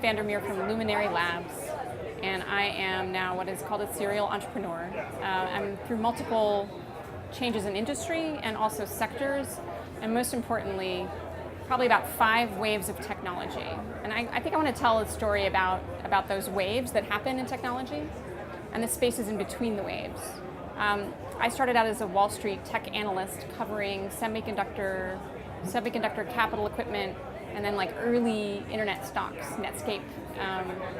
Meer from Luminary Labs, and I am now what is called a serial entrepreneur. I'm through multiple changes in industry and also sectors, and most importantly, probably about 5 waves of technology. And I think I want to tell a story about those waves that happen in technology and the spaces in between the waves. I started out as a Wall Street tech analyst covering semiconductor capital equipment, and then like early internet stocks, Netscape,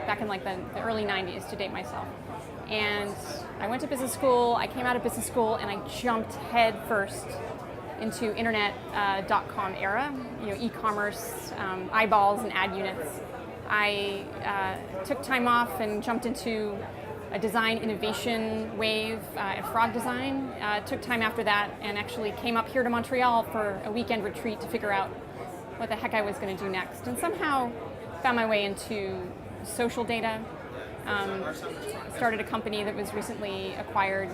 back in like the early 90s, to date myself. And I went to business school, I came out of business school, and I jumped head first into internet .com era, e-commerce, eyeballs and ad units. I took time off and jumped into a design innovation wave at Frog Design. Took time after that and actually came up here to Montreal for a weekend retreat to figure out what the heck I was going to do next, and somehow found my way into social data. Started a company that was recently acquired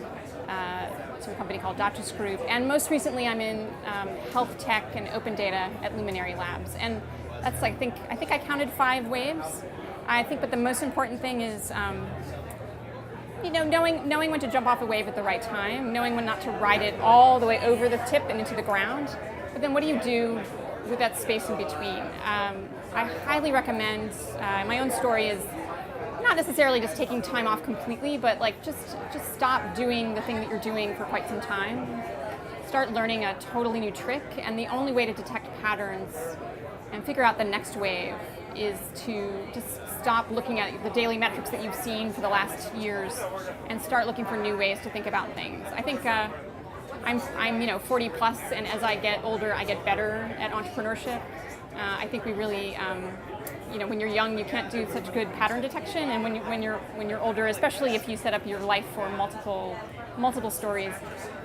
to a company called Dotchus Group, and most recently I'm in health tech and open data at Luminary Labs. And that's I think I counted 5 waves. I think, but the most important thing is knowing when to jump off a wave at the right time, knowing when not to ride it all the way over the tip and into the ground. But then what do you do with that space in between? I highly recommend, my own story is not necessarily just taking time off completely, but like just stop doing the thing that you're doing for quite some time. Start learning a totally new trick, and the only way to detect patterns and figure out the next wave is to just stop looking at the daily metrics that you've seen for the last years and start looking for new ways to think about things. I think I'm 40 plus, and as I get older, I get better at entrepreneurship. I think we really, when you're young, you can't do such good pattern detection, and when you're older, especially if you set up your life for multiple stories,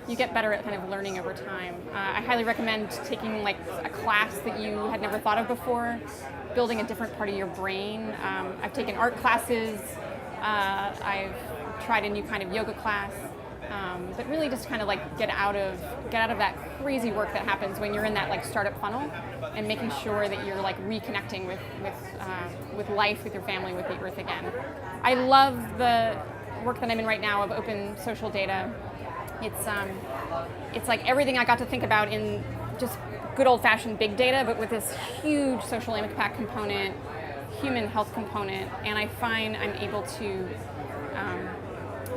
you get better at kind of learning over time. I highly recommend taking like a class that you had never thought of before, building a different part of your brain. I've taken art classes. I've tried a new kind of yoga class. But really just kind of like get out of that crazy work that happens when you're in that like startup funnel, and making sure that you're like reconnecting with life, with your family, with the earth again. I love the work that I'm in right now of open social data. It's like everything I got to think about in just good old-fashioned big data, but with this huge social impact component, human health component, and I find I'm able to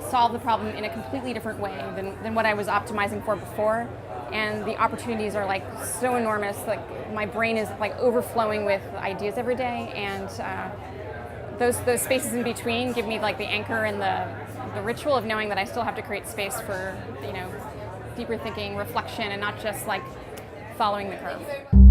solve the problem in a completely different way than what I was optimizing for before. And the opportunities are like so enormous. Like my brain is like overflowing with ideas every day, and those spaces in between give me like the anchor and the ritual of knowing that I still have to create space for deeper thinking, reflection, and not just like following the curve.